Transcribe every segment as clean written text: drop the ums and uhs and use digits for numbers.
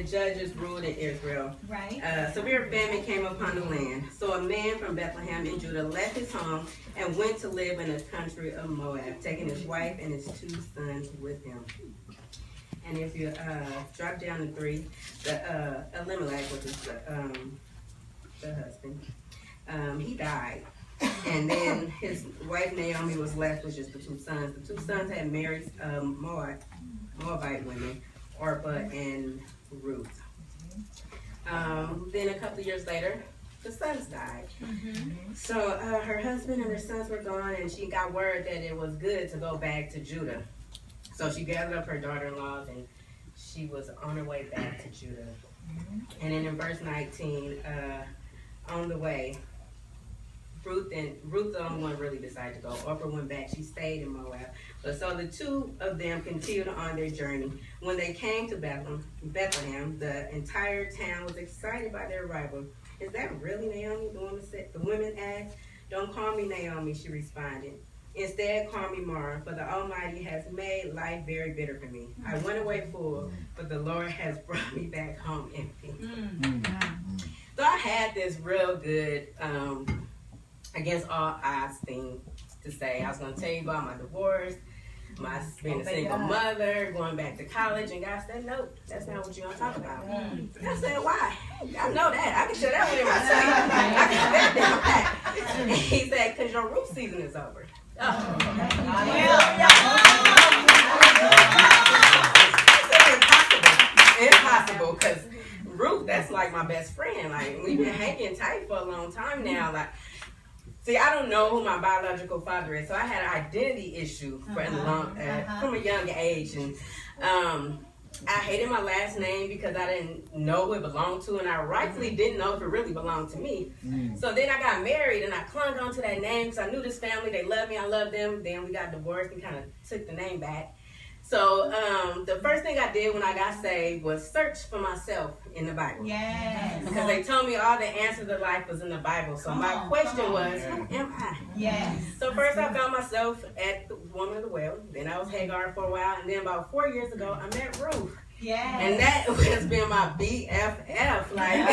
judges ruled in Israel. Right. Severe famine came upon the land. So a man from Bethlehem in Judah left his home and went to live in the country of Moab, taking his wife and his 2 sons with him. And if you drop down to 3, the Elimelech, which is the husband, he died. And then his wife Naomi was left with just the 2 sons. The 2 sons had married Moabite women, Orpah and Ruth. Then a couple of years later, the sons died. So her husband and her sons were gone, and she got word that it was good to go back to Judah. So she gathered up her daughter-in-laws, and she was on her way back to Judah. And then in verse 19, on the way, Ruth, the only one really decided to go. Orpah went back. She stayed in Moab. But so the 2 of them continued on their journey. When they came to Bethlehem, the entire town was excited by their arrival. Is that really Naomi? The women asked. Don't call me Naomi, she responded. Instead, call me Mara, for the Almighty has made life very bitter for me. I went away full, but the Lord has brought me back home empty. So I had this real good against all odds thing to say. I was going to tell you about my divorce, my being a single mother, going back to college, and God said, nope, that's not what you're going to talk about. I said, why? I know that. I can tell that when I can that down pat. And he said, because your roof season is over. Oh. It's impossible, because Ruth, that's like my best friend. Like, we've been hanging tight for a long time now. Like, see, I don't know who my biological father is, so I had an identity issue from a young age, and I hated my last name because I didn't know who it belonged to, and I rightfully didn't know if it really belonged to me. So then I got married, and I clung on to that name because I knew this family, they loved me, I loved them. Then we got divorced and kind of took the name back. So the first thing I did when I got saved was search for myself in the Bible. Yes. Because they told me all the answers to life was in the Bible. So my question was, who am I? Yes. So first I found myself at the woman of the well. Then I was Hagar for a while. And then about 4 years ago, I met Ruth. Yes. And that has been my BFF. Like,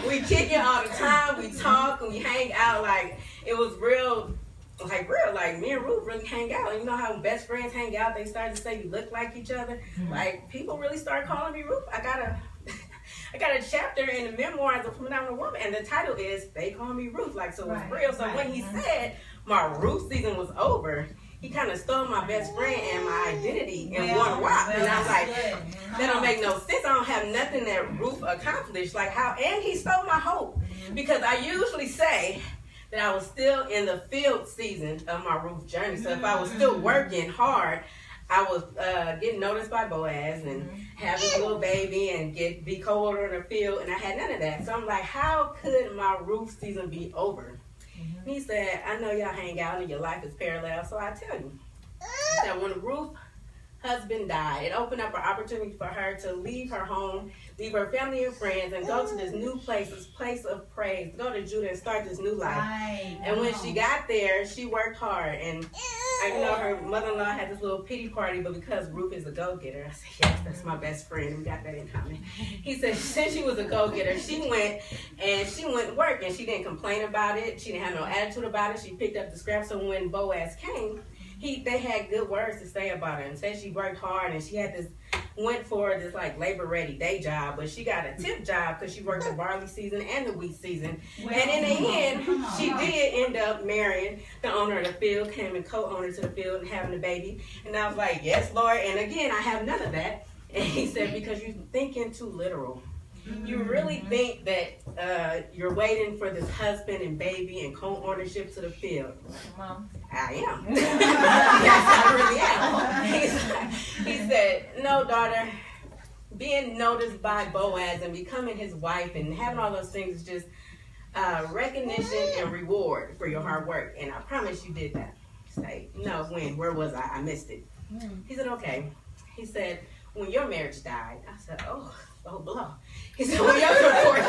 we kick it all the time. We talk and we hang out. Like, it was real. Like me and Ruth really hang out. And you know how best friends hang out, they start to say you look like each other. Like, people really start calling me Ruth. I got a chapter in the memoirs of Phenomenal Woman, and the title is They Call Me Ruth. Like, so it's real. So when he said my Ruth season was over, he kind of stole my best friend and my identity in one whop. And I was like, that don't make no sense. I don't have nothing that Ruth accomplished. Like, how? And he stole my hope, because I usually say that I was still in the field season of my Ruth journey. So if I was still working hard, I was getting noticed by Boaz and having a little baby and be co-order in the field, and I had none of that. So I'm like, how could my Ruth season be over? He said, I know y'all hang out and your life is parallel, so I tell you. He said, when Ruth husband died, it opened up an opportunity for her to leave her home, leave her family and friends, and go to this new place, this place of praise, go to Judah and start this new life. And when she got there, she worked hard. And you know, her mother-in-law had this little pity party, but because Ruth is a go-getter, I said, yes, that's my best friend. We got that in common. He said, since she was a go-getter, she went to work, and she didn't complain about it. She didn't have no attitude about it. She picked up the scraps. So when Boaz came, they had good words to say about her, and said she worked hard, and she had went for this like labor ready day job, but she got a tip job because she worked the barley season and the wheat season. And in the end, she did end up marrying the owner of the field, came and co-owner to the field and having a baby. And I was like, yes, Lord. And again, I have none of that. And he said, because you're thinking too literal. You really think that you're waiting for this husband and baby and co-ownership to the field. Mom. I am. Yes, I really am. He said, no, daughter, being noticed by Boaz and becoming his wife and having all those things is just recognition and reward for your hard work. And I promise you did that. Say, no, when? Where was I? I missed it. He said, okay. He said, when your marriage died. I said, oh. oh, blow. He said, well, your report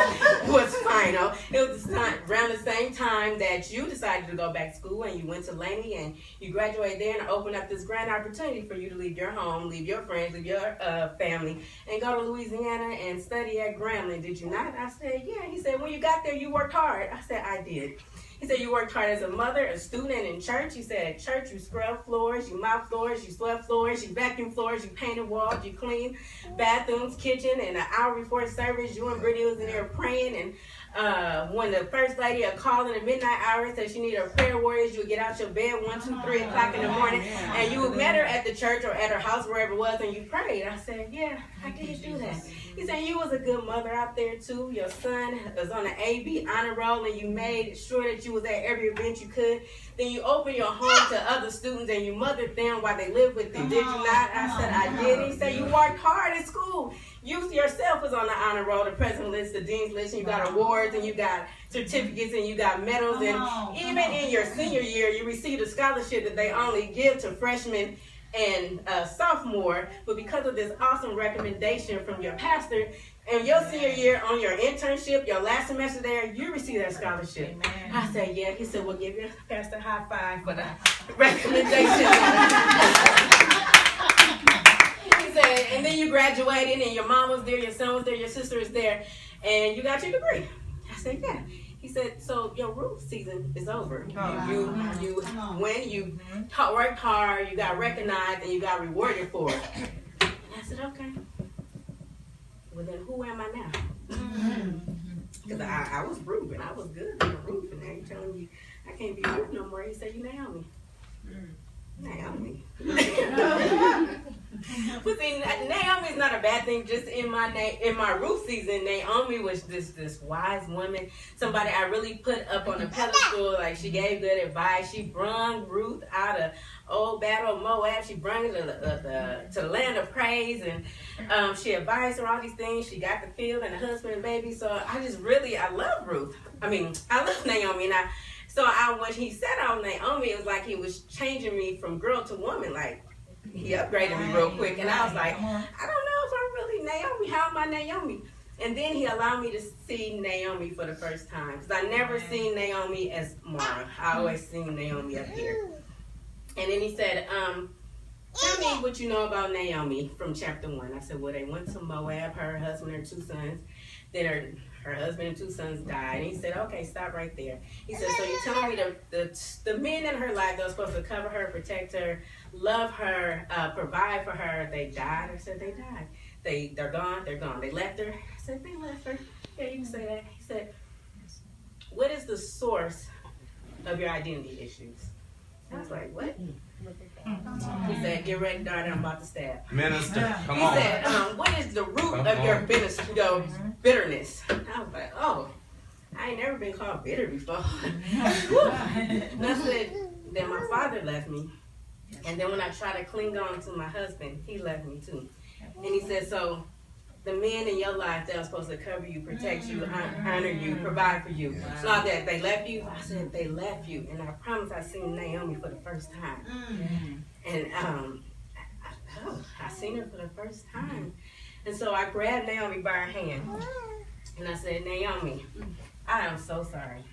was final. It was around the same time that you decided to go back to school and you went to Laney and you graduated there and opened up this grand opportunity for you to leave your home, leave your friends, leave your family, and go to Louisiana and study at Grambling. Did you not? I said, yeah. He said, when you got there, you worked hard. I said, I did. He said, you worked hard as a mother, a student, and in church. He said, at church, you scrub floors, you mop floors, you swept floors, you vacuum floors, you painted walls, you cleaned bathrooms, kitchen, and an hour before service, you and Brittany was in there praying. And when the first lady would call in the midnight hour, said she needed her prayer warriors, you would get out your bed 1, 2, 3 o'clock in the morning, and you would met her at the church or at her house, wherever it was, and you prayed. I said, yeah, I did do that. He said, you was a good mother out there, too. Your son was on the AB honor roll, and you made sure that you was at every event you could. Then you opened your home to other students, and you mothered them while they lived with you. Did you not? I said, I did. He said, you worked hard at school. You yourself was on the honor roll, the president list, the dean's list, and you got awards, and you got certificates, and you got medals. And even in your senior year, you received a scholarship that they only give to freshmen and sophomore, but because of this awesome recommendation from your pastor, and your senior year on your internship, your last semester there, you received that scholarship. Amen. I said, yeah. He said, well, give your pastor a high five for the recommendation. He said, and then you graduated, and your mom was there, your son was there, your sister is there, and you got your degree. I said, yeah. He said, so your roof season is over. You went, you worked hard, you got recognized, and you got rewarded for it. And I said, okay. Well, then who am I now? Because I was Ruben. I was good on the roof, and now you're telling me I can't be Ruben no more. He said, you Naomi. Naomi. But see, Naomi is not a bad thing. Just in my roof season, Naomi was this wise woman, somebody I really put up on a pedestal. Like, she gave good advice. She brung Ruth out of old battle of Moab. She brung her to the land of praise, and she advised her all these things. She got the field and the husband and baby. So I love Ruth. I mean, I love Naomi, and when he said on Naomi, it was like he was changing me from girl to woman. Like, he upgraded me real quick. And I was like, I don't know if I'm really Naomi. How am I Naomi? And then he allowed me to see Naomi for the first time. Because I never seen Naomi as Mara. I always seen Naomi up here. And then he said, tell me what you know about Naomi from chapter 1. I said, well, they went to Moab, her husband and 2 sons. Then her husband and 2 sons died. And he said, okay, stop right there. He said, so you're telling me the men in her life that were supposed to cover her, protect her, love her, provide for her, they died? I said, they died. They're gone, they're gone. They left her? I said, they left her. Yeah, you can say that. He said, what is the source of your identity issues? I was like, what? He said, get ready, darling, I'm about to stab. Minister, come on. He said, what is the root of your bitterness? I was like, oh, I ain't never been called bitter before. And I said, then my father left me. And then when I tried to cling on to my husband, he left me too. And he said, so the men in your life that are supposed to cover you, protect you, honor you, provide for you. It's not that they left you. I said, they left you. And I promise I seen Naomi for the first time. And I seen her for the first time. And so I grabbed Naomi by her hand. And I said, Naomi, I am so sorry.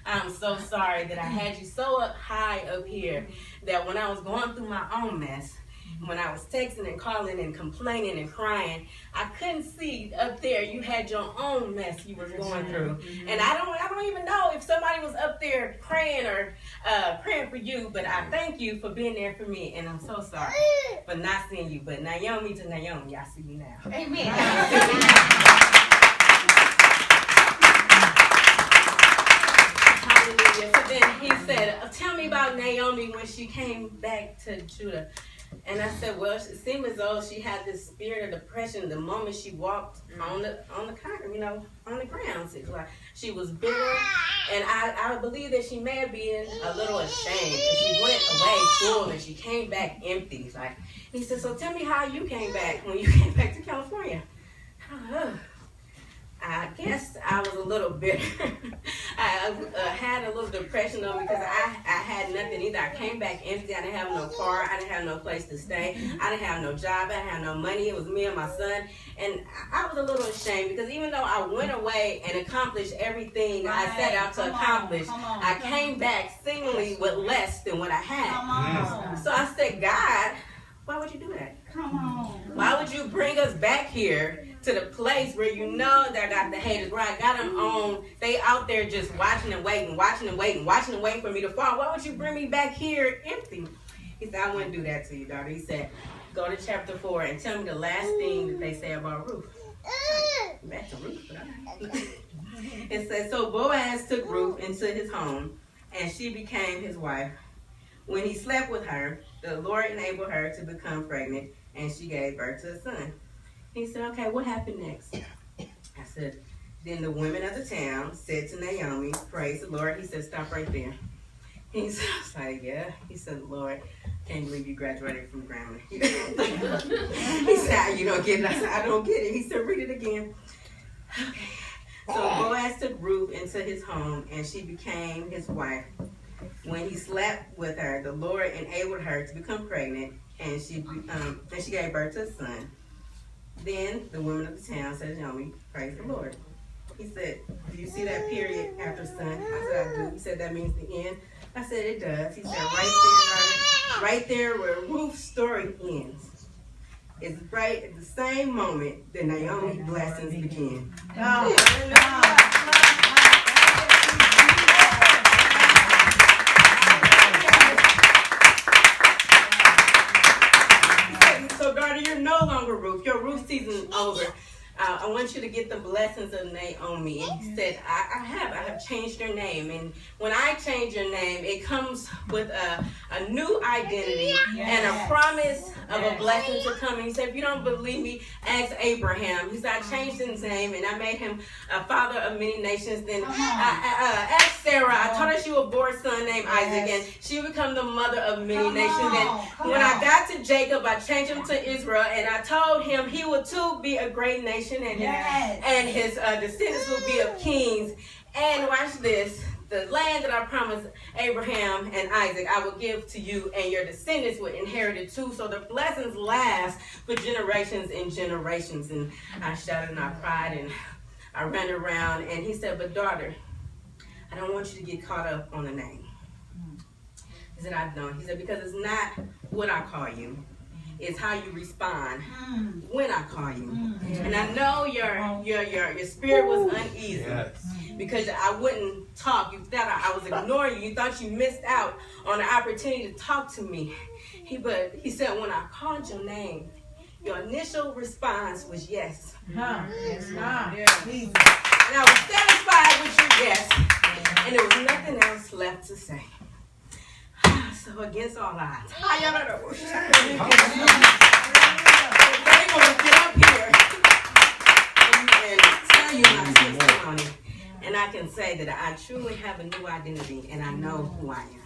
I'm so sorry that I had you so up high up here that when I was going through my own mess, when I was texting and calling and complaining and crying, I couldn't see up there you had your own mess you were going through. And I don't even know if somebody was up there praying or praying for you, but I thank you for being there for me. And I'm so sorry for not seeing you. But Naomi to Naomi, I see you now. Amen. So then he said, tell me about Naomi when she came back to Judah. And I said, well, it seemed as though she had this spirit of depression the moment she walked on the ground. It's like she was bitter, and I believe that she may have been a little ashamed because she went away full and she came back empty. Like, he said, so tell me how you came back when you came back to California. I guess I was a little bitter. I had a little depression on me because I had nothing either. I came back empty. I didn't have no car. I didn't have no place to stay. I didn't have no job. I didn't have no money. It was me and my son. And I was a little ashamed because even though I went away and accomplished everything I set out to accomplish, I came back seemingly with less than what I had. So I said, God, why would you do that? Come on. Why would you bring us back here to the place where you know that I got the haters, where I got them on, they out there just watching and waiting for me to fall. Why would you bring me back here empty? He said, I wouldn't do that to you, daughter. He said, go to chapter 4 and tell me the last thing that they say about Ruth. Back to Ruth. It says, so Boaz took Ruth into his home, and she became his wife. When he slept with her, the Lord enabled her to become pregnant, and she gave birth to a son. He said, okay, what happened next? I said, then the women of the town said to Naomi, praise the Lord. He said, stop right there. He said, I was like, yeah. He said, Lord, can't believe you graduated from grammar. He said, you don't get it. I said, I don't get it. He said, read it again. Okay. So Boaz took Ruth into his home, and she became his wife. When he slept with her, the Lord enabled her to become pregnant, and she gave birth to a son. Then the women of the town said to Naomi, praise the Lord. He said, do you see that period after son? I said, I do. He said, that means the end. I said, it does. He said, right there where Ruth's story ends. It's right at the same moment that Naomi's blessings begin. So, daughter, you're no longer Ruth. Your Ruth season is over. I want you to get the blessings of Naomi. And he said, I have changed your name. And when I change your name, it comes with a new identity and a promise of a blessing to come. And he said, if you don't believe me, ask Abraham. He said, I changed his name and I made him a father of many nations. Then ask Sarah. I told her she would bore a son named Isaac, and she would become the mother of many nations. And when I got to Jacob, I changed him to Israel, and I told him he would too be a great nation, and his descendants will be of kings. And watch this. The land that I promised Abraham and Isaac, I will give to you, and your descendants will inherit it too. So the blessings last for generations and generations. And I shouted and I cried and I ran around. And he said, but daughter, I don't want you to get caught up on the name. He said, I don't. He said, because it's not what I call you. It's how you respond when I call you. And I know your spirit was uneasy because I wouldn't talk. You thought I was ignoring you. You thought you missed out on the opportunity to talk to me. But he said, when I called your name, your initial response was yes. Yes. And I was satisfied with your yes. And there was nothing else left to say. So against all odds, they're going to get up here and tell you my testimony. And I can say that I truly have a new identity and I know who I am.